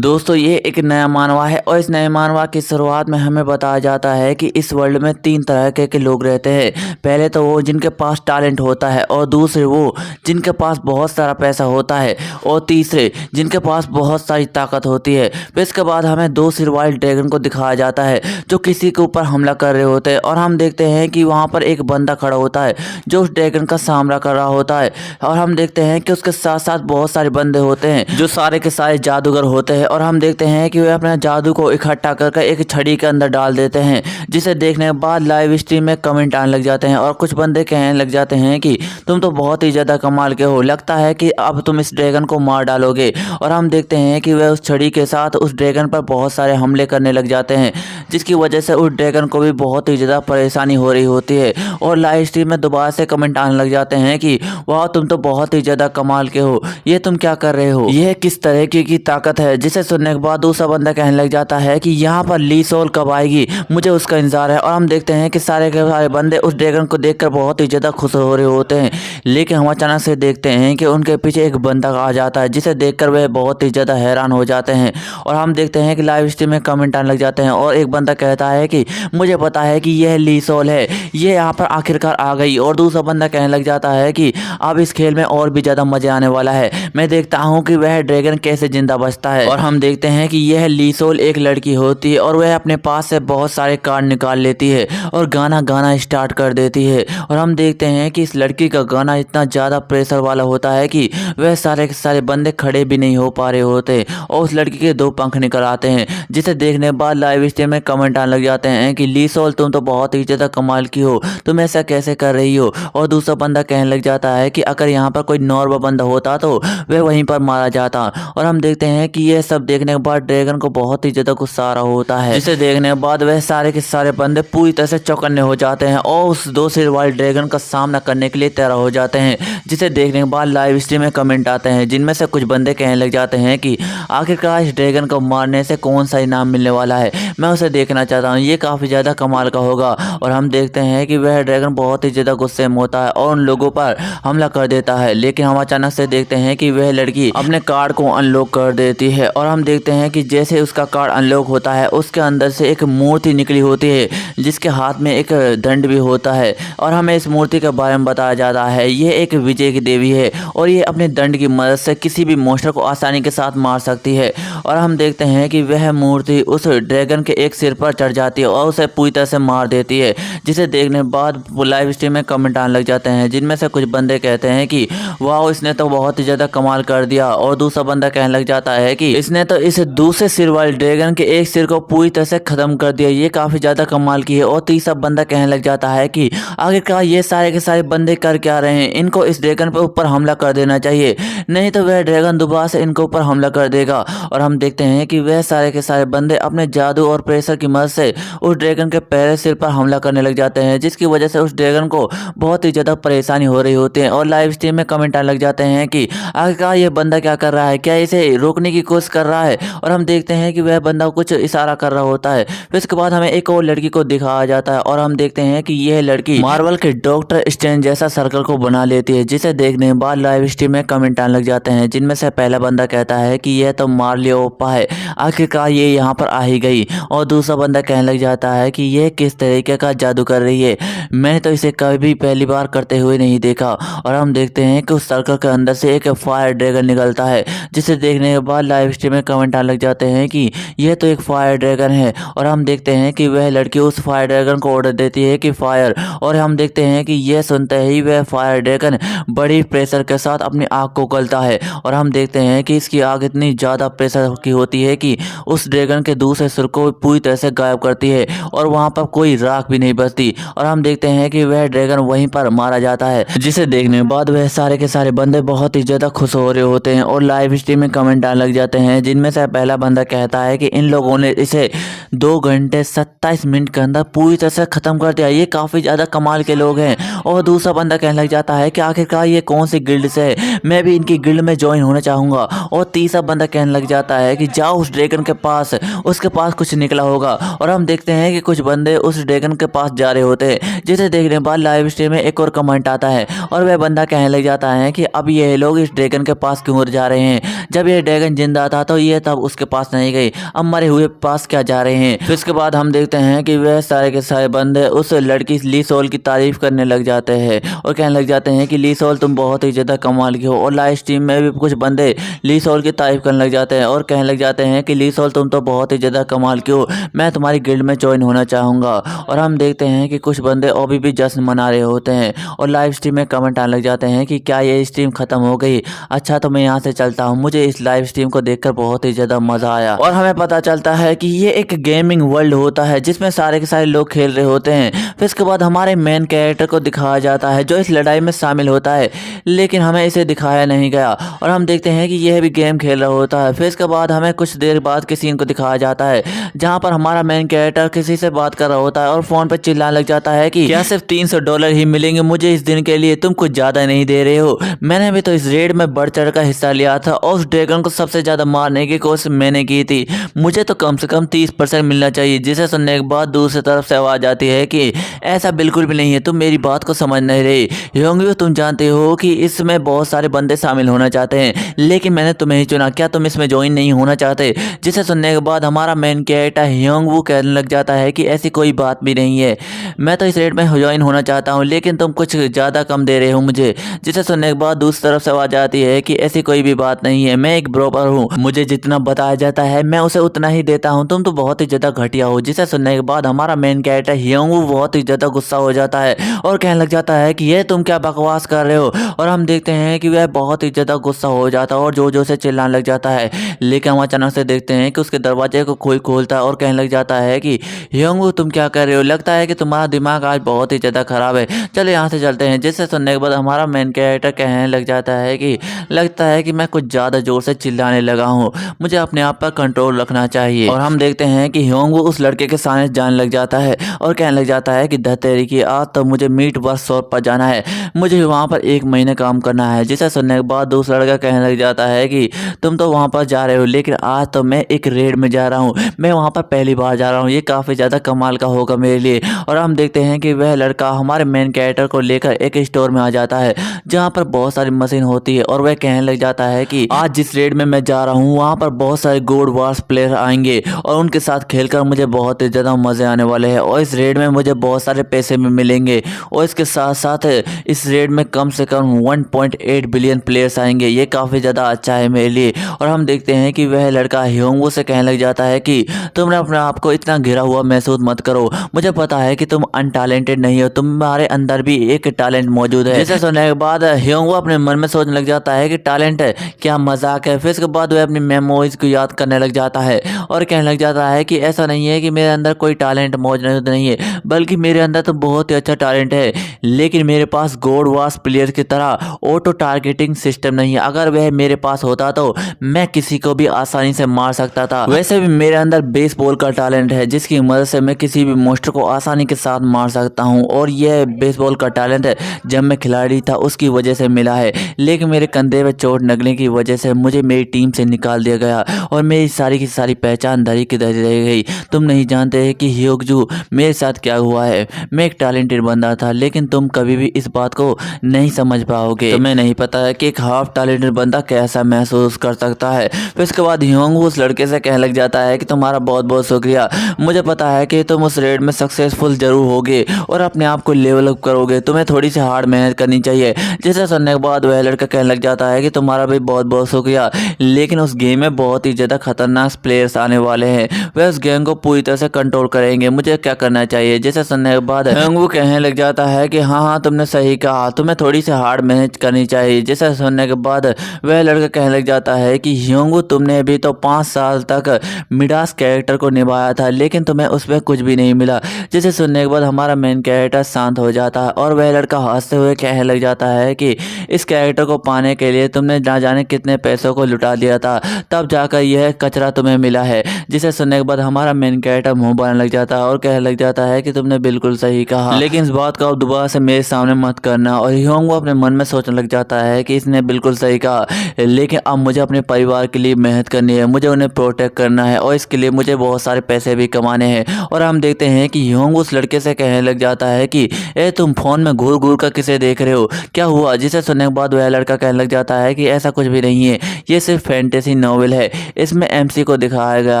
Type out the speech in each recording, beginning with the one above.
दोस्तों ये एक नया मानवा है और इस नए मानवा की शुरुआत में हमें बताया जाता है कि इस वर्ल्ड में तीन तरह के लोग रहते हैं। पहले तो वो जिनके पास टैलेंट होता है, और दूसरे वो जिनके पास बहुत सारा पैसा होता है, और तीसरे जिनके पास बहुत सारी ताकत होती है। फिर इसके बाद हमें दो सिर वाले ड्रैगन को दिखाया जाता है जो किसी के ऊपर हमला कर रहे होते हैं, और हम देखते हैं कि वहाँ पर एक बंदा खड़ा होता है जो उस ड्रैगन का सामना कर रहा होता है। और हम देखते हैं कि उसके साथ साथ बहुत सारे बंदे होते हैं जो सारे के सारे जादूगर होते हैं, और हम देखते हैं कि वे अपने जादू को इकट्ठा करके एक छड़ी के अंदर डाल देते हैं, जिसे देखने के बाद लाइव स्ट्रीम में कमेंट आने लग जाते हैं और कुछ बंदे कहने लग जाते हैं कि तुम तो बहुत ही ज़्यादा कमाल के हो, लगता है कि अब तुम इस ड्रैगन को मार डालोगे। और हम देखते हैं कि वे उस छड़ी के साथ उस ड्रैगन पर बहुत सारे हमले करने लग जाते हैं, जिसकी वजह से उस ड्रैगन को भी बहुत ही ज़्यादा परेशानी हो रही होती है। और लाइव स्ट्रीम में दोबारा से कमेंट आने लग जाते हैं कि वाह तुम तो बहुत ही ज़्यादा कमाल के हो, ये तुम क्या कर रहे हो, यह किस तरह की ताकत है। जिसे सुनने के बाद दूसरा बंदा कहने लग जाता है कि यहाँ पर ली सोल कब आएगी, मुझे उसका इंतजार है। और हम देखते हैं कि सारे के सारे बंदे उस ड्रैगन को देखकर बहुत ही ज़्यादा खुश हो रहे होते हैं, लेकिन हम अचानक से देखते हैं कि उनके पीछे एक बंदा आ जाता है, जिसे देखकर वे बहुत ही ज़्यादा हैरान हो जाते हैं। और हम देखते हैं कि लाइव स्ट्रीम में कमेंट आने लग जाते हैं, और एक बंदा कहता है कि मुझे पता है कि यह ली सोल है, ये यहाँ पर आखिरकार आ गई। और दूसरा बंदा कहने लग जाता है कि अब इस खेल में और भी ज़्यादा मज़ा आने वाला है, मैं देखता हूँ कि वह ड्रैगन कैसे जिंदा बचता है। और हम देखते हैं कि यह ली सोल एक लड़की होती है, और वह अपने पास से बहुत सारे कार्ड निकाल लेती है और गाना गाना स्टार्ट कर देती है। और हम देखते हैं कि इस लड़की का गाना इतना ज़्यादा प्रेशर वाला होता है कि वह सारे के सारे बंदे खड़े भी नहीं हो पा रहे होते, और उस लड़की के दो पंख निकल आते हैं, जिसे देखने के बाद लाइव स्ट्रीम में कमेंट आने लग जाते हैं कि ली सोल तुम तो बहुत ही ज़्यादा कमाल की हो, तुम ऐसा कैसे कर रही हो। और दूसरा बंदा कहने लग जाता है कि अगर यहाँ पर कोई नॉर्मल बंदा होता तो वह वहीं पर मारा जाता। और हम देखते हैं कि यह सब देखने के बाद ड्रैगन को बहुत ही ज़्यादा गुस्सा आ रहा होता है, जिसे देखने के बाद वह सारे के सारे बंदे पूरी तरह से चौकन्ने हो जाते हैं और उस दो सिर वाले ड्रैगन का सामना करने के लिए तैयार हो जाते हैं। जिसे देखने के बाद लाइव स्ट्रीम में कमेंट आते हैं, जिनमें से कुछ बंदे कहने लग जाते हैं कि आखिरकार इस ड्रैगन को मारने से कौन सा इनाम मिलने वाला है, मैं उसे देखना चाहता हूँ, ये काफ़ी ज़्यादा कमाल का होगा। और हम देखते हैं कि वह ड्रैगन बहुत ही ज़्यादा गुस्से में होता है और उन लोगों पर हमला कर देता है, लेकिन हम अचानक से देखते हैं कि वह लड़की अपने कार्ड को अनलॉक कर देती है। और हम देखते हैं कि जैसे उसका कार्ड अनलॉक होता है, उसके अंदर से एक मूर्ति निकली होती है, जिसके हाथ में एक दंड भी होता है। और हमें इस मूर्ति के बारे में बताया जाता है ये एक विजय की देवी है, और ये अपने दंड की मदद से किसी भी मॉन्स्टर को आसानी के साथ मार सकती है। और हम देखते हैं कि वह मूर्ति उस ड्रैगन के एक सिर पर चढ़ जाती है और उसे पूरी तरह से मार देती है, जिसे देखने के बाद लाइव स्ट्रीम में कमेंट आने लग जाते हैं, जिनमें से कुछ बंदे कहते हैं कि वाह इसने तो बहुत ही ज़्यादा कमाल कर दिया। और दूसरा बंदा कहने लग जाता है कि इसने तो इस दूसरे सिर वाले ड्रैगन के एक सिर को पूरी तरह से खत्म कर दिया, ये काफ़ी ज़्यादा कमाल की है। और तीसरा बंदा कहने लग जाता है कि आखिरकार ये सारे के सारे बंदे कर क्या रहे हैं, इनको इस ड्रैगन पर ऊपर हमला कर देना चाहिए, नहीं तो वह ड्रैगन दोबारा से इनको ऊपर हमला कर देगा। और हम देखते हैं कि वह सारे के सारे बंदे अपने जादू और प्रेशर की मदद से उस ड्रैगन के पहले सिर पर हमला करने लग जाते हैं, जिसकी वजह से उस ड्रैगन को बहुत ही ज़्यादा परेशानी हो रही होती है। और लाइव स्ट्रीम में कमेंट आने लग जाते हैं कि आखिरकार ये बंदा क्या कर रहा है, क्या इसे रोकने की कोशिश कर रहा है। और हम देखते हैं कि वह बंदा कुछ इशारा कर रहा होता है। फिर इसके बाद हमें एक और लड़की को दिखाया जाता है, और हम देखते हैं कि यह लड़की मार्वल के डॉक्टर स्ट्रेंज जैसा सर्कल को बना लेती है, जिसे देखने के बाद लाइव स्ट्रीम में कमेंट आने लग जाते हैं, जिनमें से पहला बंदा कहता है कि यह तो मार्लियोपा है, आखिरकार ये यहाँ पर आ ही गई। और दूसरा बंदा कहने लग जाता है कि यह किस तरीके का जादू कर रही है, मैंने तो इसे कभी पहली बार करते हुए नहीं देखा। और हम देखते हैं कि उस सर्कल के अंदर से एक फायर ड्रैगन निकलता है, जिसे देखने के बाद लाइव स्ट्रीम में कमेंट आने लग जाते हैं कि यह तो एक फायर ड्रैगन है। और हम देखते हैं कि वह लड़की उस फायर ड्रैगन को ऑर्डर देती है कि फायर, और हम देखते हैं कि यह सुनते ही वह फायर ड्रैगन बड़ी प्रेशर के साथ अपनी आग को गलता है। और हम देखते हैं कि इसकी आग इतनी ज़्यादा प्रेशर की होती है कि उस ड्रैगन के दूसरे सिर को पूरी तरह से गायब करती है, और वहाँ पर कोई राख भी नहीं बचती। और हम देखते हैं कि वह ड्रैगन वहीं पर मारा जाता है, जिसे देखने के बाद वह सारे के सारे बंदे बहुत ही ज़्यादा खुश हो रहे होते हैं और लाइव स्ट्रीम में कमेंट आने लग जाते हैं, जिनमें से पहला बंदा कहता है कि इन लोगों ने इसे 2 घंटे 27 मिनट के अंदर पूरी तरह से ख़त्म कर दिया, ये काफ़ी ज़्यादा कमाल के लोग हैं। और दूसरा बंदा कहने लग जाता है कि आखिरकार ये कौन सी गिल्ड से है, मैं भी इनकी गिल्ड में ज्वाइन होना चाहूँगा। और तीसरा बंदा कहने लग जाता है कि जाओ उस ड्रैगन के पास, उसके पास कुछ निकला होगा, होगा। और हम देखते हैं कि कुछ बंदे उस ड्रैगन के पास जा रहे होते हैं, जिसे देखने के बाद लाइव स्ट्रीम में एक और कमेंट आता है और वह बंदा कहने लग जाता है कि अब ये लोग इस ड्रैगन के पास क्यों जा रहे हैं, जब ये ड्रैगन जिंदा था तो ये तब उसके पास नहीं गई, अब मरे हुए पास क्या जा रहे हैं। फिर इसके बाद हम देखते हैं कि वह सारे के सारे बंदे उस लड़की ली सोल की तारीफ करने लग जाते हैं और कहने लग जाते हैं कि ली सोल तुम बहुत ही ज्यादा कमाल की हो। और लाइव स्ट्रीम में भी कुछ बंदे ली सोल की तारीफ करने लग जाते हैं और कहने लग जाते हैं कि ली सोल तुम तो बहुत ही ज्यादा कमाल की हो, मैं तुम्हारी गिल्ड में ज्वाइन होना चाहूंगा। और हम देखते हैं कि कुछ बंदे अभी भी जश्न मना रहे होते हैं और लाइव स्ट्रीम में कमेंट आने लग जाते हैं कि क्या ये स्ट्रीम खत्म हो गई, अच्छा तो मैं यहाँ से चलता हूँ। मुझे इस लाइव स्ट्रीम को देखकर बहुत ही ज्यादा मजा आया। और हमें पता चलता है कि ये एक गेमिंग वर्ल्ड होता है जिसमें सारे के सारे लोग खेल रहे होते हैं। फिर इसके बाद हमारे मेन कैरेक्टर को दिखाया जाता है जो इस लड़ाई में शामिल होता है, लेकिन हमें इसे दिखाया नहीं गया और हम देखते हैं कि यह भी गेम खेल रहा होता है। फिर इसके बाद हमें कुछ देर बाद के सीन को दिखाया जाता है जहां पर हमारा मेन कैरेक्टर किसी से बात कर रहा होता है और फोन पर चिल्लाने लग जाता है कि क्या सिर्फ $300 ही मिलेंगे मुझे इस दिन के लिए, तुम कुछ ज्यादा नहीं दे रहे हो। मैंने भी तो इस रेड में बढ़ चढ़ कर हिस्सा लिया था और उस ड्रैगन को सबसे ज्यादा मारने की कोशिश मैंने की थी, मुझे तो कम से कम 30% मिलना चाहिए। जिसे सुनने के बाद दूसरी तरफ से आवाज आती है कि ऐसा बिल्कुल भी नहीं है, तुम मेरी बात को समझ नहीं रहे। ह्योंगयू तुम जानते हो कि इसमें बहुत सारे बंदे शामिल होना चाहते हैं, लेकिन मैंने तुम्हें ही चुना, क्या तुम इसमें ज्वाइन नहीं होना चाहते। जिसे सुनने के बाद हमारा मेन कैरेक्टर ह्योंगवू कहने लग जाता है कि ऐसी कोई बात भी नहीं है, मैं तो इस रेड में ज्वाइन होना चाहता हूँ, लेकिन तुम कुछ ज़्यादा कम दे रहे हो मुझे। जिसे सुनने के बाद दूसरी तरफ से आवाज आती है कि ऐसी कोई भी बात नहीं है, मैं एक ब्रोकर हूँ, मुझे जितना बताया जाता है मैं उसे उतना ही देता हूँ, तुम तो बहुत ही ज़्यादा घटिया हो। जिसे सुनने के बाद हमारा मेन कैरेक्टर ह्योंगवू बहुत ही ज़्यादा गुस्सा हो जाता है और कहने लग जाता है कि ये तुम क्या बकवास कर रहे हो। और हम देखते हैं कि वह बहुत ही ज़्यादा गुस्सा हो जाता है और जोर जोर से चिल्लाने लग जाता है, लेकिन हम अचानक से देखते हैं कि उसके दरवाजे को कोई खोलता है और कहने लग जाता है कि ह्योंगवू तुम क्या कर रहे हो, लगता है कि तुम्हारा दिमाग आज बहुत ही ज़्यादा खराब है, चलो यहाँ से चलते हैं। जिससे सुनने के बाद हमारा मेन कैरेक्टर कहने लग जाता है कि लगता है कि मैं कुछ ज़्यादा जोर से चिल्लाने लगा हूँ, मुझे अपने आप पर कंट्रोल रखना चाहिए। और हम देखते हैं कि ह्योंगवू उस लड़के के सामने जाने लग जाता है और कहने लग जाता है कि धतेरी की आज तो मुझे मीट वर्क शॉप पर जाना है, मुझे वहाँ पर 1 महीने काम करना है। जिसे सुनने के बाद दूसरा लड़का कहने लग जाता है कि तुम तो वहाँ पर जा रहे हो, लेकिन आज तो मैं एक रेड में जा रहा हूँ, मैं वहाँ पर पहली बार जा रहा हूँ, ये काफ़ी ज़्यादा कमाल का होगा मेरे लिए। और हम देखते हैं कि वह लड़का हमारे मेन कैरेक्टर को लेकर एक स्टोर में आ जाता है जहाँ पर बहुत सारी मशीन होती है और वह कहने लग जाता है कि आज जिस रेड में मैं जा रहा हूँ वहाँ पर बहुत सारे गोल्ड वार्स प्लेयर आएंगे और उनके साथ खेलकर मुझे बहुत ही ज़्यादा मज़े आने वाले हैं और इस रेड में मुझे बहुत सारे पैसे भी मिलेंगे और इसके साथ साथ इस रेड में कम से कम 1.8 बिलियन प्लेयर्स आएंगे, ये काफ़ी ज़्यादा अच्छा है मेरे लिए। और हम देखते हैं कि वह लड़का ह्योंगवू से कहने लग जाता है कि तुम अपने आप को इतना घिरा हुआ महसूस मत करो, मुझे पता है कि तुम अनटैलेंटेड नहीं हो, तुम्हारे अंदर भी एक टैलेंट मौजूद है। जिसे सुनने के बाद ह्योंगवू अपने मन में सोचने लग जाता है कि टैलेंट क्या मजाक है। फिर इसके बाद वह अपनी मेमोरीज को याद करने लग जाता है और कहने लग जाता है कि ऐसा नहीं है कि मेरे अंदर कोई टैलेंट मौजूद नहीं है, बल्कि मेरे अंदर तो बहुत ही अच्छा टैलेंट है, लेकिन मेरे पास गोल्ड वार्स प्लेयर की तरह ऑटो टारगेटिंग सिस्टम नहीं है। अगर वह मेरे पास होता तो मैं किसी को भी आसानी से मार सकता था। वैसे भी मेरे अंदर बेसबॉल का टैलेंट है जिसकी मदद से मैं किसी भी मॉन्स्टर को आसानी के साथ मार सकता हूं और यह बेसबॉल का टैलेंट है जब मैं खिलाड़ी था उसकी वजह से मिला है, लेकिन मेरे कंधे में चोट लगने की वजह से मुझे मेरी टीम से निकाल दिया गया और मेरी सारी की सारी पहचान धरी की धरी रह गई। तुम नहीं जानते कि ह्योंगजू मेरे साथ क्या हुआ है, मैं एक टैलेंटेड बंदा था, लेकिन तुम कभी भी इस बात को नहीं समझ पाओगे। तुम्हें नहीं पता है कि एक हाफ टैलेंटेड बंदा कैसा महसूस कर सकता है। फिर इसके बाद ह्योंगवू उस लड़के से कहने लग जाता है कि तुम्हारा बहुत बहुत शुक्रिया, मुझे पता है कि तुम उस रेड में सक्सेसफुल जरूर होगे और अपने आप को लेवल अप करोगे, तुम्हें थोड़ी सी हार्ड मेहनत करनी चाहिए। जिसे सुनने के बाद वह लड़का कहने लग जाता है कि तुम्हारा भी बहुत बहुत शुक्रिया, लेकिन उस गेम में बहुत ही ज़्यादा खतरनाक प्लेयर्स आने वाले हैं, वह उस गेम को पूरी तरह से कंट्रोल करेंगे, मुझे क्या करना चाहिए। जिसे सुनने के बाद ह्योंगवू कहने लग जाता है कि हाँ हाँ तुमने सही कहा, तुम्हें थोड़ी सी हार्ड मेहनत करनी चाहिए। जिसे सुनने के बाद वह लड़का कहने लग जाता है कि ह्योंगवू तुमने भी तो 5 साल तक मिडास कैरेक्टर को निभाया था, लेकिन तुम्हें उसमें कुछ भी नहीं मिला। जिसे सुनने के बाद हमारा मेन कैरेक्टर शांत हो जाता है और वह लड़का हंसते हुए कहने लग जाता है कि इस कैरेक्टर को पाने के लिए तुमने ना जाने कितने पैसों को लुटा दिया था, तब जाकर यह कचरा तुम्हें मिला है। जिसे सुनने के बाद हमारा मेन कैरेक्टर मुंह बनाने लग जाता है और कहने लग जाता है कि तुमने बिल्कुल सही कहा, लेकिन इस बात को अब दोबारा से मेरे सामने मत करना। और ह्योंगवू अपने मन में सोचने लग जाता है कि इसने बिल्कुल सही कहा, लेकिन अब मुझे अपने परिवार के लिए मेहनत करनी है, मुझे उन्हें प्रोटेक्ट करना है और इसके लिए मुझे बहुत सारे पैसे भी कमाने हैं। और हम देखते हैं कि ह्योंग उस लड़के से कहने लग जाता है कि ए तुम फोन में घूर घूर कर किसे देख रहे हो, क्या हुआ। जिसे सुनने के बाद वह लड़का कहने लग जाता है कि ऐसा कुछ भी नहीं है, ये सिर्फ फैंटेसी नॉवेल है। इसमें एमसी को दिखाया गया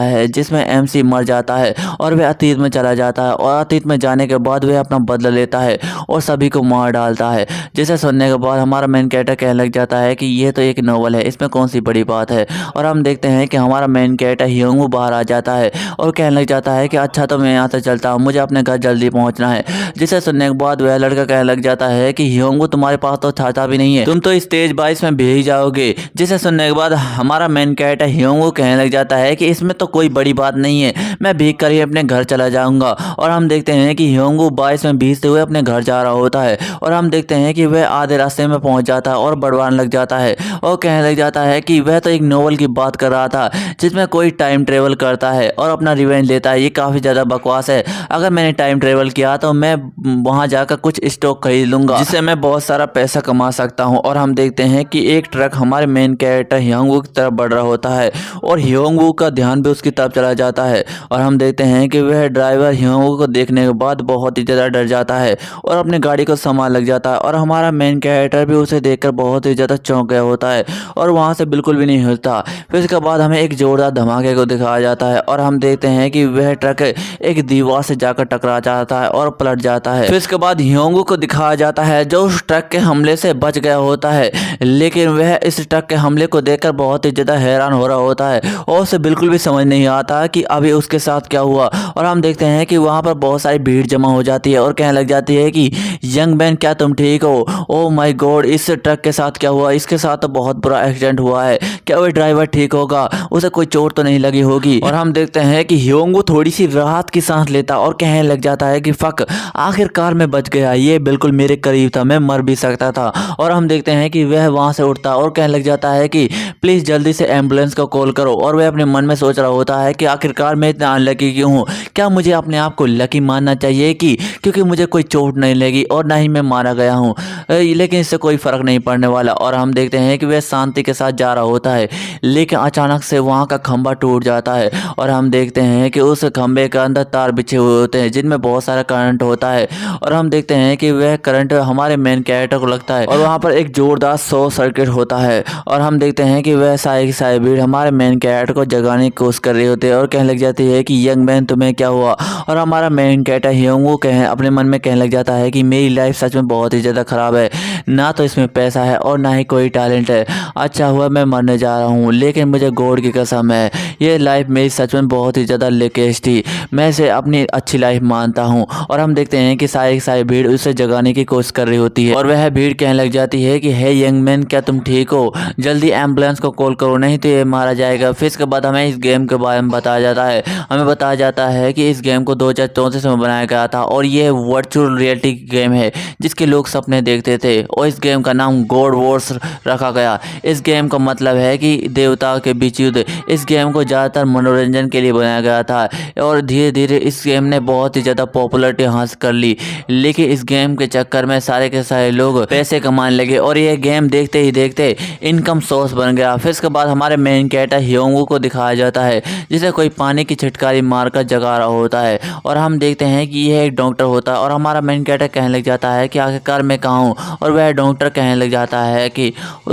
है जिसमें एमसी मर जाता है और वह अतीत में चला जाता है, और अतीत में जाने के बाद वह अपना बदला लेता है और सभी को मार डालता है। जिसे सुनने के बाद हमारा मेन कैरेक्टर कहने लग जाता है कि ये तो एक नॉवल है, इसमें कौन सी बड़ी बात है। और हम देखते हैं कि हमारा मेन कैरेक्टर ह्योंग बाहर आ जाता है और कहने लग जाता है कि अच्छा तो मैं यहाँ से चलता हूँ, मुझे अपने घर जल्दी पहुँचना है। जिसे सुनने के बाद वह लड़का कहने लग जाता है कि ह्योंग तुम्हारे पास तो छाता भी नहीं है, तुम तो इस तेज बारिश में भीग जाओगे। जिसे सुनने के बाद हमारा मेन कैरेक्टर ह्योंग कहने लग जाता है कि इसमें तो कोई बड़ी बात नहीं है, मैं भीग कर ही अपने घर चला जाऊंगा। और हम देखते हैं कि ह्योंग बारिश में भीगते हुए अपने घर जा रहा होता है और हम देखते हैं कि वह आधे रास्ते में पहुंच जाता है और बड़वाने लग जाता है और कहने लग जाता है कि वह तो एक नोवेल की बात कर रहा था जिसमें कोई टाइम ट्रेवल करता है और अपना रिवेंज लेता है, ये काफ़ी ज़्यादा बकवास है। अगर मैंने टाइम ट्रेवल किया तो मैं वहाँ जाकर कुछ स्टॉक खरीद लूँगा जिससे मैं बहुत सारा पैसा कमा सकता हूँ। और हम देखते हैं कि एक ट्रक हमारे मेन कैरेक्टर ह्योंग की तरफ बढ़ रहा होता है और ह्योंग का ध्यान भी उसकी तरफ चला जाता है और हम देखते हैं कि वह ड्राइवर ह्योंग को देखने के बाद बहुत ही ज़्यादा डर जाता है और अपनी गाड़ी को संभाल लग जाता है। और हमारा मेन कैरेक्टर भी उसे देखकर बहुत ही ज़्यादा चौंक गया होता है और वहाँ से बिल्कुल भी नहीं हिलता। फिर इसके बाद हमें एक जोरदार धमाके को दिखाया जाता है और हम देखते हैं कि वह ट्रक एक दीवार से जाकर टकरा जाता है और पलट जाता है। फिर इसके बाद ह्योंग को दिखाया जाता है जो उस ट्रक के हमले से बच गया होता है, लेकिन वह इस ट्रक के हमले को देखकर बहुत ही ज़्यादा हैरान हो रहा होता है और उसे बिल्कुल भी समझ नहीं आता कि अभी उसके साथ क्या हुआ। और हम देखते हैं कि वहाँ पर बहुत सारी भीड़ जमा हो जाती है और कहने लग जाती है कि यंग मैन क्या तुम ठीक हो, ओह माय गॉड इस ट्रक के साथ क्या हुआ, इसके साथ तो बहुत बुरा एक्सीडेंट हुआ है, क्या वह ड्राइवर ठीक होगा, उसे कोई चोट तो नहीं लगी होगी। और हम देखते हैं कि ह्योंग थोड़ी सी राहत की सांस लेता और कहने लग जाता है कि फक आखिरकार मैं बच गया, ये बिल्कुल मेरे करीब था, मैं मर भी सकता था। और हम देखते हैं कि वह वहाँ से उठता और कहने लग जाता है कि प्लीज़ जल्दी से एम्बुलेंस को कॉल करो। और वह अपने मन में सोच रहा होता है कि आखिरकार मैं इतना अनलकी क्यों हूँ, क्या मुझे अपने आप को लकी मानना चाहिए कि क्योंकि मुझे कोई चोट नहीं लगी और ना ही मैं मारा गया हूँ, लेकिन इससे कोई फ़र्क नहीं पड़ने वाला। और हम देखते हैं कि वह शांति के साथ जा रहा होता है लेकिन अचानक से वहाँ का खंभा टूट जाता है और हम देखते हैं कि उस खंभे के अंदर तार बिछे हुए होते हैं जिनमें बहुत सारा करंट होता है और हम देखते हैं कि वह करंट हमारे मेन कैरेक्टर को लगता है और वहाँ पर एक जोरदार शॉर्ट सर्किट होता है। और हम देखते हैं कि वह सारी की सारी भीड़ हमारे मेन कैरेक्टर को जगाने की कोशिश कर रही होती है और कहने लग जाती है कि यंग मैन तुम्हें क्या हुआ। और हमारा मेन कैरेक्टर ह्योंग अपने मन में कहने लग जाता है कि मेरी लाइफ सच में बहुत ही ज़्यादा ख़राब है, ना तो इसमें पैसा है और ना ही कोई टैलेंट है, अच्छा हुआ मैं मरने जा रहा हूँ, लेकिन मुझे गॉड की कसम है ये लाइफ मेरी सच में बहुत ही ज़्यादा लेकेश थी, मैं इसे अपनी अच्छी लाइफ मानता हूँ। और हम देखते हैं कि सारी भीड़ उसे जगाने की कोशिश कर रही होती है और वह भीड़ कहने लग जाती है कि हे यंग मैन क्या तुम ठीक हो, जल्दी एम्बुलेंस को कॉल करो नहीं तो ये मारा जाएगा। फिर इसके बाद हमें इस गेम के बारे में बताया जाता है, हमें बताया जाता है कि इस गेम को 2034 में बनाया गया था और ये वर्चुअल रियलिटी गेम है जिसके लोग सपने देखते थे और इस गेम का नाम गॉड वॉर्स रखा गया। इस गेम का मतलब है कि देवताओं के बीच युद्ध। इस गेम को ज़्यादातर मनोरंजन के लिए बनाया गया था और धीरे धीरे इस गेम ने बहुत ही ज़्यादा पॉपुलरिटी हासिल कर ली, लेकिन इस गेम के चक्कर में सारे के सारे लोग पैसे कमाने लगे और ये गेम देखते ही देखते इनकम सोर्स बन गया। फिर इसके बाद हमारे मेन कैरेक्टर ह्योंग को दिखाया जाता है जिसे कोई पानी की छिटकारी मारकर जगा रहा होता है और हम देखते हैं कि यह एक डॉक्टर होता है और हमारा मेन कैरेक्टर कहने लग जाता है कि आखिरकार मैं कहाँ हूँ और वह डॉक्टर कहने लग जाता है कि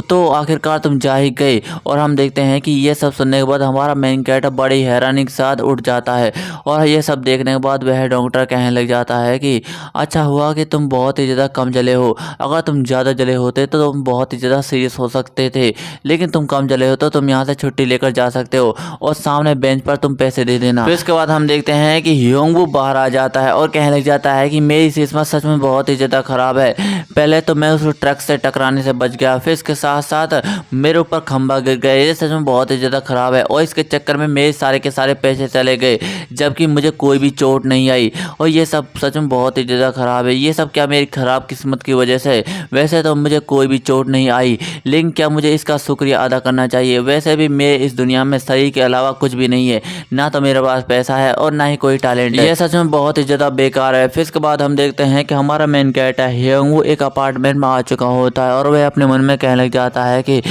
तो आखिरकार तुम जा ही गए। और हम देखते हैं कि ये सब सुनने के बाद हमारा मेन कैरेक्टर बड़ी हैरानी के साथ उठ जाता है और ये सब देखने के बाद वह डॉक्टर कहने लग जाता है कि अच्छा हुआ कि तुम बहुत ही ज़्यादा कम जले हो, अगर तुम ज़्यादा जले होते तो तुम बहुत ही ज़्यादा सीरियस हो सकते थे, लेकिन तुम कम जले हो तो तुम यहाँ से छुट्टी लेकर जा सकते हो और सामने बेंच पर तुम पैसे दे देना। फिर इसके बाद हम देखते हैं कि ह्योंग बाहर आ जाता है और कहने लग जाता है कि मेरी किस्मत सच में बहुत ही ज़्यादा ख़राब है, पहले तो मैं उस ट्रक से टकराने से बच गया, फिर इसके साथ साथ मेरे ऊपर खंभा गिर गया, ये सच में बहुत ही ज़्यादा ख़राब है और इसके चक्कर में मेरे सारे के सारे पैसे चले गए जबकि मुझे कोई भी चोट नहीं आई और ये सब सच में बहुत ही ज़्यादा ख़राब है। ये सब क्या मेरी ख़राब किस्मत की वजह से? वैसे तो मुझे कोई भी चोट नहीं आई, लेकिन क्या मुझे इसका शुक्रिया अदा करना चाहिए? वैसे भी मेरे इस दुनिया में शरीर के अलावा कुछ भी नहीं है, ना तो मेरे पास पैसा है और ना ही कोई टैलेंट है, ये सच में बहुत ही ज़्यादा बेकार है। फिर इसके बाद हम देखते हैं कि हमारा मेन कैरेक्टर ह्योंग एक अपार्टमेंट में आ चुका होता है और वह अपने मन में कहने लग जाता है कि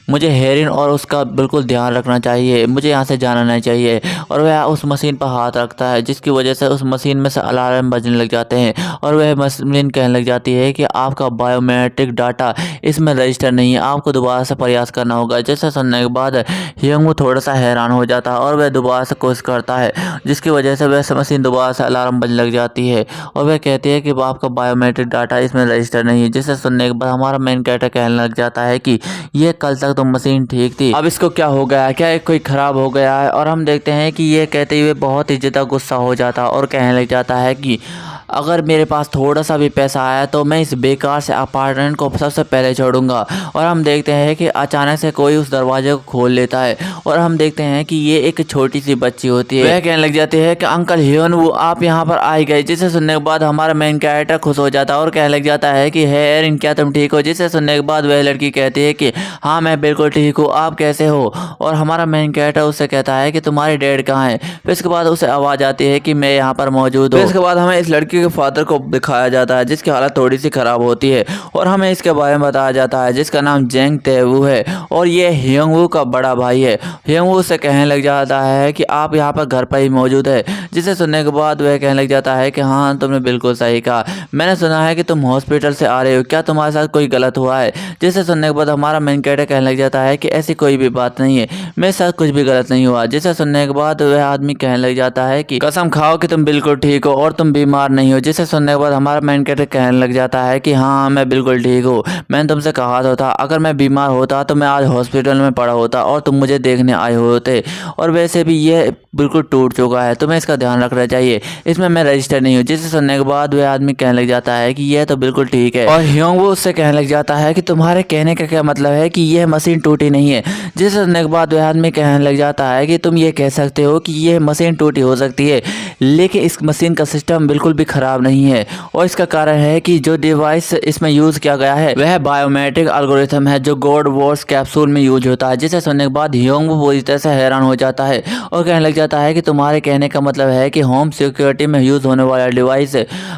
मुझे हेरिन और उसका बिल्कुल ध्यान रखना चाहिए, मुझे यहाँ से जाना नहीं चाहिए। और वह उस मशीन पर हाथ रखता है, जिसकी वजह से उस मशीन में से अलार्म बजने लग जाते हैं और वह मशीन कहने लग जाती है कि आपका बायोमेट्रिक डाटा इसमें रजिस्टर नहीं है, आपको दोबारा से प्रयास करना होगा। जैसे सुनने के बाद हियोंग थोड़ा सा हैरान हो जाता है और वह दोबारा से कोशिश करता है, जिसकी वजह से वह मशीन दोबारा से अलार्म बजने लग जाती है और वह कहती है कि आपका बायोमेट्रिक डाटा इसमें रजिस्टर नहीं है। जिसे सुनने के बाद हमारा मेन कैरेक्टर कहने लग जाता है कि ये कल तक तो मशीन ठीक थी, अब इसको क्या हो गया है, क्या कोई खराब हो गया है। और हम देखते हैं कि ये कहते हुए बहुत ही ज़्यादा गुस्सा हो जाता है और कहने लग जाता है कि अगर मेरे पास थोड़ा सा भी पैसा आया तो मैं इस बेकार से अपार्टमेंट को सबसे पहले छोड़ूंगा। और हम देखते हैं कि अचानक से कोई उस दरवाजे को खोल लेता है और हम देखते हैं कि ये एक छोटी सी बच्ची होती है। वह कहने लग जाती है कि अंकल हियोन आप यहाँ पर आए गए। जिसे सुनने के बाद हमारा मेन कैरेक्टर खुश हो जाता है और कहने लग जाता है कि है एरिन, क्या तुम ठीक हो। जिसे सुनने के बाद वह लड़की कहती है कि हाँ मैं बिल्कुल ठीक हूँ, आप कैसे हो। और हमारा मेन कैरेक्टर उससे कहता है कि तुम्हारे डैड कहाँ है। फिर इसके बाद उसे आवाज़ आती है कि मैं यहाँ पर मौजूद हूँ। इसके बाद हमें इस लड़की के फादर को दिखाया जाता है, जिसकी हालत थोड़ी सी खराब होती है और हमें इसके बारे में बताया जाता है, जिसका नाम जेंग तेवू है और ये हियोंग का बड़ा भाई है। हियोंग से कहने लग जाता है कि आप यहाँ पर घर पर ही मौजूद है। जिसे सुनने के बाद वह कहने लग जाता है कि हाँ तुमने बिल्कुल सही कहा, मैंने सुना है कि तुम हॉस्पिटल से आ रहे हो, क्या तुम्हारे साथ कोई गलत हुआ है। जिसे सुनने के बाद हमारा मेन कैरेक्टर कहने लग जाता है कि ऐसी कोई भी बात नहीं है, मेरे साथ कुछ भी गलत नहीं हुआ। जिसे सुनने के बाद वह आदमी कहने लग जाता है कि कसम खाओ कि तुम बिल्कुल ठीक हो और तुम बीमार नहीं हो। जिसे सुनने के बाद हमारा मेन कैरेक्टर कहने लग जाता है कि हाँ मैं बिल्कुल ठीक हूँ, मैंने तुमसे कहा तो था अगर मैं बीमार होता तो मैं आज हॉस्पिटल में पड़ा होता और तुम मुझे देखने आए होते। और वैसे भी ये बिल्कुल टूट चुका है, तुम्हें इसका ध्यान रखना चाहिए, इसमें मैं रजिस्टर नहीं हूँ। जिसे सुनने के बाद वह आदमी कहने लग जाता है कि यह तो बिल्कुल ठीक है। और हियोंग उससे कहने लग जाता है कि तुम्हारे कहने का क्या मतलब है कि यह मशीन टूटी नहीं है। जिसे सुनने के बाद वह आदमी कहने लग जाता है कि तुम ये कह सकते हो कि यह मशीन टूटी हो सकती है, लेकिन इस मशीन का सिस्टम बिल्कुल भी खराब नहीं है और इसका कारण है कि जो डिवाइस इसमें यूज किया गया है वह बायोमेट्रिक एल्गोरिथम है जो गॉड वॉर्स कैप्सूल में यूज होता है। जिसे सुनने के बाद हियोंग पूरी तरह से हैरान हो जाता है और कहने लग जाता है कि तुम्हारे कहने का मतलब है कि होम सिक्योरिटी में यूज होने वाला डिवाइस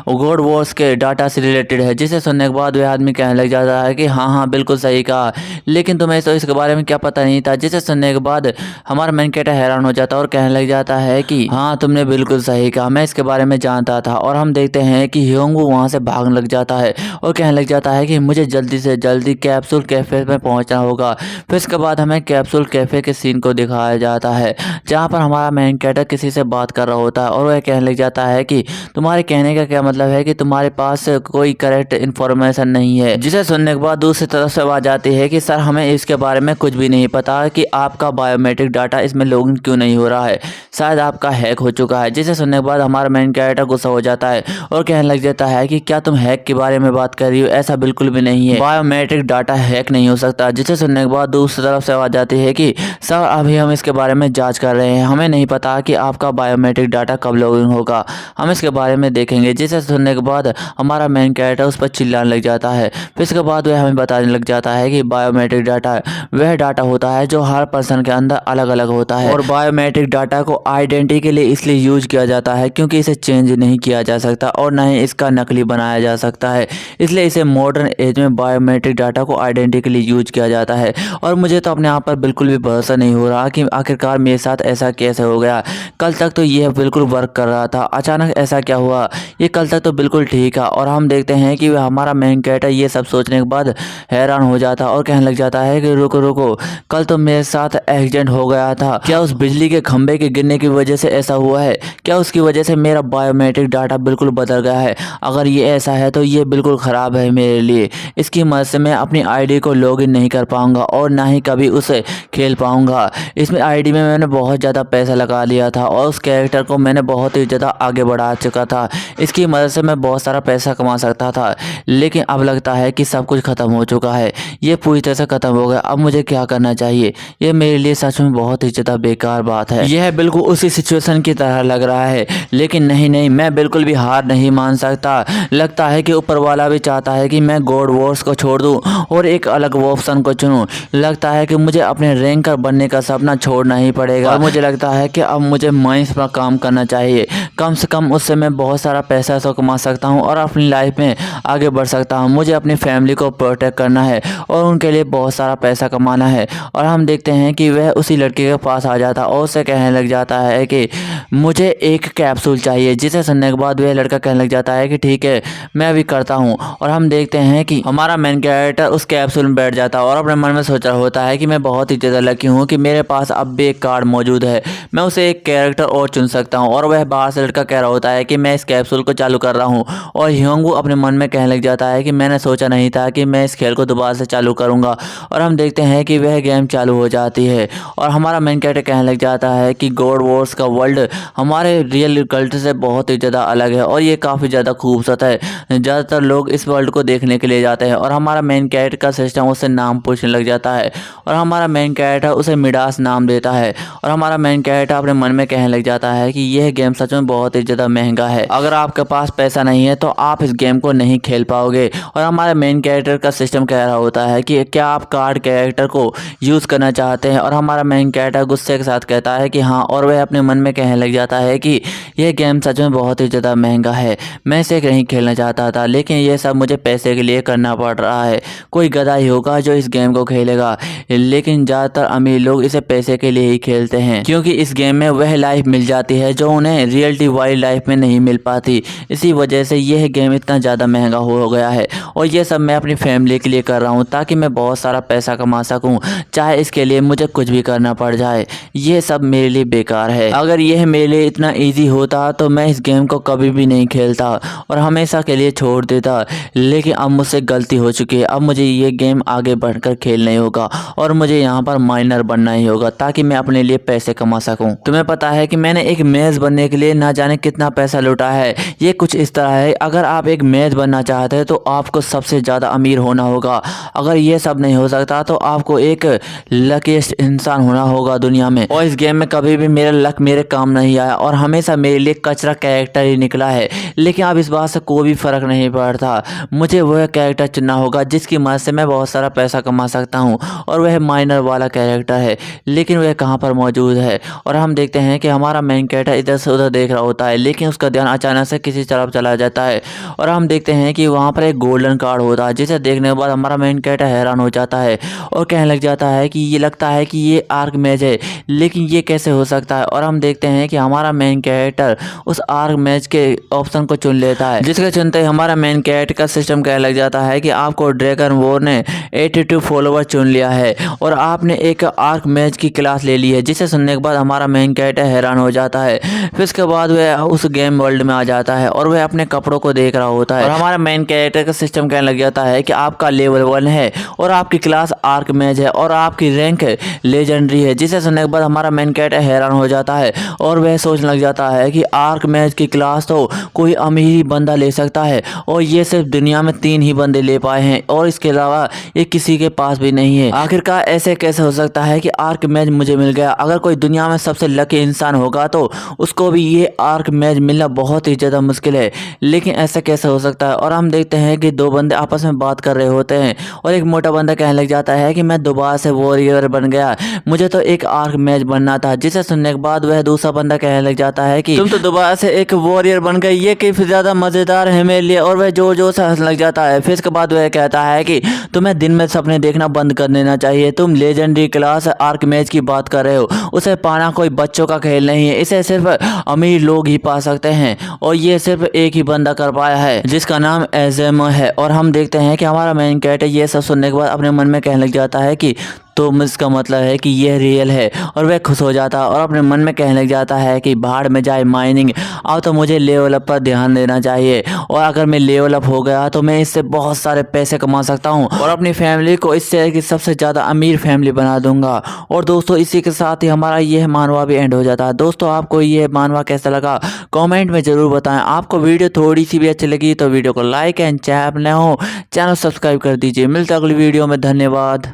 गॉड वॉर्स के डाटा से रिलेटेड है। जिसे सुनने के बाद वह आदमी कहने लग जाता है कि हाँ हाँ बिल्कुल सही कहा, लेकिन तुम्हें तो इसके बारे में क्या पता नहीं था। जिसे सुनने के बाद हमारा मेन कैरेक्टर हैरान हो जाता है और कहने लग जाता है कि हाँ तुमने बिल्कुल सही कहा, मैं इसके बारे में जानता था। और हम देखते हैं कि हियोंग वहाँ से भागने लग जाता है और कहने लग जाता है कि मुझे जल्दी से जल्दी कैप्सूल कैफे में पहुंचना होगा। फिर इसके बाद हमें कैप्सूल कैफे के सीन को दिखाया जाता है, जहाँ पर हमारा मेन कैरेक्टर किसी से बात कर रहा होता है और वह कहने लग जाता है कि तुम्हारे कहने का क्या मतलब है कि तुम्हारे पास कोई करेक्ट इन्फॉर्मेशन नहीं है। जिसे सुनने के बाद दूसरी तरफ से आवाज आती है कि सर हमें इसके बारे में कुछ भी नहीं पता कि आपका बायोमेट्रिक डाटा इसमें लॉगिन क्यों नहीं हो रहा है, शायद आपका हैक हो चुका है। जिसे सुनने के बाद हमारा मेन कैरेक्टर गुस्सा हो जाता है और कहने लग जाता है कि क्या तुम हैक के बारे में बात कर रही हो, ऐसा बिल्कुल भी नहीं है, बायोमेट्रिक डाटा हैक नहीं हो सकता। जिसे सुनने के बाद दूसरी तरफ से आवाज आती है कि सर अभी हम इसके बारे में जांच कर रहे हैं, हमें नहीं पता कि आपका बायोमेट्रिक डाटा कब लॉगिन होगा, हम इसके बारे में देखेंगे। जिसे सुनने के बाद हमारा मेन कैरेक्टर उस पर चिल्लाने लग जाता है। फिर इसके बाद वह हमें बताने लग जाता है कि बायोमेट्रिक डाटा वह डाटा होता है जो हर पर्सन के अंदर अलग अलग होता है और बायोमेट्रिक डाटा को आइडेंटिटी के लिए इसलिए यूज किया जाता है क्योंकि इसे चेंज नहीं किया जा सकता और न ही इसका नकली बनाया जा सकता है, इसलिए इसे मॉडर्न एज में बायोमेट्रिक डाटा को आइडेंटिटी के लिए यूज किया जाता है। और मुझे तो अपने आप पर बिल्कुल भी भरोसा नहीं हो रहा कि आखिरकार मेरे साथ ऐसा कैसे हो गया। कल तक तो यह बिल्कुल वर्क कर रहा था, अचानक ऐसा क्या हुआ, ये कल तक तो बिल्कुल ठीक है। और हम देखते हैं कि हमारा मेन कैरेक्टर ये सब सोचने के बाद हैरान हो जाता और कहने लग जाता है कि रुको रुको, कल तो मेरे साथ एक्सीडेंट हो गया था, क्या उस बिजली के खंभे के गिरने की वजह से ऐसा हुआ है, क्या उसकी वजह से मेरा बायोमेट्रिक डाटा बिल्कुल बदल गया है। अगर ये ऐसा है तो ये बिल्कुल ख़राब है मेरे लिए, इसकी मदद से मैं अपनी आईडी को लॉगिन नहीं कर पाऊंगा और ना ही कभी उसे खेल पाऊंगा। इसमें आईडी में मैंने बहुत ज़्यादा पैसा लगा लिया था और उस कैरेक्टर को मैंने बहुत ही ज़्यादा आगे बढ़ा चुका था, इसकी मदद से मैं बहुत सारा पैसा कमा सकता था, लेकिन अब लगता है कि सब कुछ ख़त्म हो चुका है, ये पूरी तरह से ख़त्म हो गया। अब मुझे क्या करना चाहिए, ये मेरे लिए सच में बहुत ही ज़्यादा बेकार बात है। यह बिल्कुल उसी सिचुएशन की तरह लग रहा है, लेकिन नहीं, मैं बिल्कुल भी हार नहीं मान सकता। लगता है कि ऊपर वाला भी चाहता है कि मैं गॉड वॉर्स को छोड़ दूं और एक अलग ऑप्शन को चुनूं। लगता है कि मुझे अपने रैंकर बनने का सपना छोड़ना ही पड़ेगा और मुझे लगता है कि अब मुझे माइंस पर काम करना चाहिए, कम से कम उससे मैं बहुत सारा पैसा तो कमा सकता हूँ और अपनी लाइफ में आगे बढ़ सकता हूँ। मुझे अपनी फैमिली को प्रोटेक्ट करना है और उनके लिए बहुत सारा पैसा कमाना है। और हम देखते हैं कि वह उसी लड़के के पास आ जाता और उससे कहने लग जाता है कि मुझे एक कैप्सूल चाहिए, जिसे सुनने के बाद वह लड़का कहने लग जाता है कि ठीक है, मैं अभी करता हूँ। और हम देखते हैं कि हमारा मेन कैरेक्टर उस कैप्सूल में बैठ जाता है और अपने मन में सोच रहा होता है कि मैं बहुत ही ज़्यादा लकी हूँ कि मेरे पास अब भी एक कार्ड मौजूद है, मैं उसे एक कैरेक्टर और चुन सकता हूँ। और वह बाहर से लड़का कह रहा होता है कि मैं इस कैप्सूल को चालू कर रहा हूँ। और ह्योंगू अपने मन में कहने लग जाता है कि मैंने सोचा नहीं था कि मैं इस खेल को दोबारा से चालू करूँगा। और हम देखते हैं कि वह गेम चालू हो जाती है और हमारा मेन कैरेक्टर कहने लग जाता है कि गॉड वॉर्स का वर्ल्ड हमारे रियल वर्ल्ड से बहुत ही ज़्यादा अलग है और ये काफ़ी ज़्यादा खूबसूरत है। ज़्यादातर लोग इस वर्ल्ड को देखने के लिए जाते हैं। और हमारा मेन कैरेक्टर का सिस्टम उससे नाम पूछने लग जाता है और हमारा मेन कैरेक्टर उसे मिडास नाम देता है। और हमारा मेन कैरेक्टर अपने मन में कहने लग जाता है कि यह गेम सच में बहुत ही ज़्यादा महंगा है, अगर आपके पास पैसा नहीं है तो आप इस गेम को नहीं खेल पाओगे। और हमारे मेन कैरेक्टर का सिस्टम कह रहा होता है कि क्या आप कार्ड कैरेक्टर को यूज़ करना चाहते हैं। और हमारा मेन कैरेक्टर गुस्से के साथ कहता है कि हाँ, और वह अपने मन में कहने लग जाता है कि यह गेम सच में बहुत ही ज़्यादा महंगा है, मैं इसे नहीं खेलना चाहता था, लेकिन ये सब मुझे पैसे के लिए करना पड़ रहा है। कोई गधा ही होगा जो इस गेम को खेलेगा, लेकिन ज़्यादातर अमीर लोग इसे पैसे के लिए ही खेलते हैं, क्योंकि इस गेम में वह लाइफ मिल जाती है जो उन्हें रियलिटी वाली लाइफ में नहीं मिल पाती। इसी वजह से यह गेम इतना ज़्यादा महंगा हो गया है। और ये सब मैं अपनी फैमिली के लिए कर रहा हूँ ताकि मैं बहुत सारा पैसा कमा सकूँ, चाहे इसके लिए मुझे कुछ भी करना पड़ जाए। ये सब मेरे लिए बेकार है। अगर यह मेरे लिए इतना ईजी होता तो मैं इस गेम को कभी भी नहीं खेलता और हमेशा के लिए छोड़ देता, लेकिन अब मुझसे गलती हो चुकी है। अब मुझे ये गेम आगे बढ़कर खेलना ही होगा और मुझे यहाँ पर माइनर बनना ही होगा ताकि मैं अपने लिए पैसे कमा सकूं। तुम्हें पता है कि मैंने एक मेज़ बनने के लिए ना जाने कितना पैसा लुटा है। ये कुछ इस तरह है, अगर आप एक मेज़ बनना चाहते हैं तो आपको सबसे ज़्यादा अमीर होना होगा। अगर ये सब नहीं हो सकता तो आपको एक लकीस्ट इंसान होना होगा दुनिया में। और इस गेम में कभी भी मेरा लक मेरे काम नहीं आया और हमेशा मेरे लिए कचरा कैरेक्टर ही निकला है। लेकिन अब इस बात से कोई भी फ़र्क नहीं पड़ता, मुझे वह कैरेक्टर चुनना होगा जिसकी मदद से मैं बहुत सारा पैसा कमा सकता हूँ। और वह माइनर वाला कैरेक्टर है, लेकिन वह कहाँ पर मौजूद है। और हम देखते हैं कि हमारा मेन कैरेक्टर इधर से उधर देख रहा होता है, लेकिन उसका ध्यान अचानक से किसी तरफ चला जाता है। और हम देखते हैं कि वहाँ पर एक गोल्डन कार्ड होता है, जिसे देखने के बाद हमारा मेन कैरेक्टर हैरान हो जाता है और कहने लग जाता है कि ये लगता है कि ये आर्क मैच है, लेकिन ये कैसे हो सकता है। और हम देखते हैं कि हमारा मेन कैरेक्टर उस आर्क मैच के ऑप्शन को चुन लेता है, जिसके चुनते ही हमारा मेन कैरेक्टर का सिस्टम कहने लग जाता है कि आपको ड्रैगन वॉर ने 82 फॉलोवर चुन लिया है और आपने एक आर्क मैच की क्लास ले ली है। जिसे सुनने के बाद हमारा मेन कैरेक्टर हैरान हो जाता है। फिर उसके बाद वह उस गेम वर्ल्ड में आ जाता है और वह अपने कपड़ों को देख रहा होता है। और हमारा मेन कैरेक्टर का सिस्टम कहने लग जाता है कि आपका लेवल 1 है और आपकी क्लास आर्क मैच है और आपकी रैंक लेजेंडरी है। जिसे सुनने के बाद हमारा मेन कैरेक्टर हैरान हो जाता है और वह सोचने लग जाता है कि आर्क मैच की क्लास तो कोई अमीर ही बंदा ले सकता है और ये सिर्फ दुनिया में 3 ही बंदे ले पाए हैं और इसके अलावा ये किसी के पास भी नहीं है। आखिरकार ऐसे कैसे हो सकता है कि आर्क मैच मुझे मिल गया। अगर कोई दुनिया में सबसे लकी इंसान होगा तो उसको भी ये आर्क मैच मिलना बहुत ही ज़्यादा मुश्किल है, लेकिन ऐसा कैसे हो सकता है। और हम देखते हैं कि 2 बंदे आपस में बात कर रहे होते हैं और एक मोटा बंदा कहने लग जाता है कि मैं दोबारा से वॉरियर बन गया, मुझे तो एक आर्क मैच बनना था। जिसे सुनने के बाद वह दूसरा बंदा कहने लग जाता है कि तुम तो दोबारा से एक वॉरियर बन गए, ये काफी ज़्यादा मज़ेदार है मेरे लिए। और वह जोर जोर से हंसने लग जाता है। फिर इसके बाद वह कहता है कि तुम्हें दिन में सपने देखना बंद कर देना चाहिए, तुम लेजेंडरी क्लास आर्क मैच की बात कर रहे हो, उसे पाना कोई बच्चों का खेल नहीं है, इसे सिर्फ अमीर लोग ही पा सकते हैं और ये सिर्फ एक ही बंदा कर पाया है जिसका नाम एजेमो है। और हम देखते हैं कि हमारा मेन कैरेक्टर ये सब सुनने के बाद अपने मन में कहने लग जाता है कि तो इसका मतलब है कि यह रियल है। और वह खुश हो जाता है और अपने मन में कहने लग जाता है कि भाड़ में जाए माइनिंग, अब तो मुझे लेवल अप पर ध्यान देना चाहिए और अगर मैं लेवल अप हो गया तो मैं इससे बहुत सारे पैसे कमा सकता हूँ और अपनी फैमिली को इस शहर की सबसे ज़्यादा अमीर फैमिली बना दूंगा। और दोस्तों, इसी के साथ ही हमारा यह मानवा भी एंड हो जाता है। दोस्तों, आपको यह मानवा कैसा लगा कॉमेंट में ज़रूर बताएं। आपको वीडियो थोड़ी सी भी अच्छी लगी तो वीडियो को लाइक एंड चैनल नए हो चैनल सब्सक्राइब कर दीजिए। मिलता है अगली वीडियो में, धन्यवाद।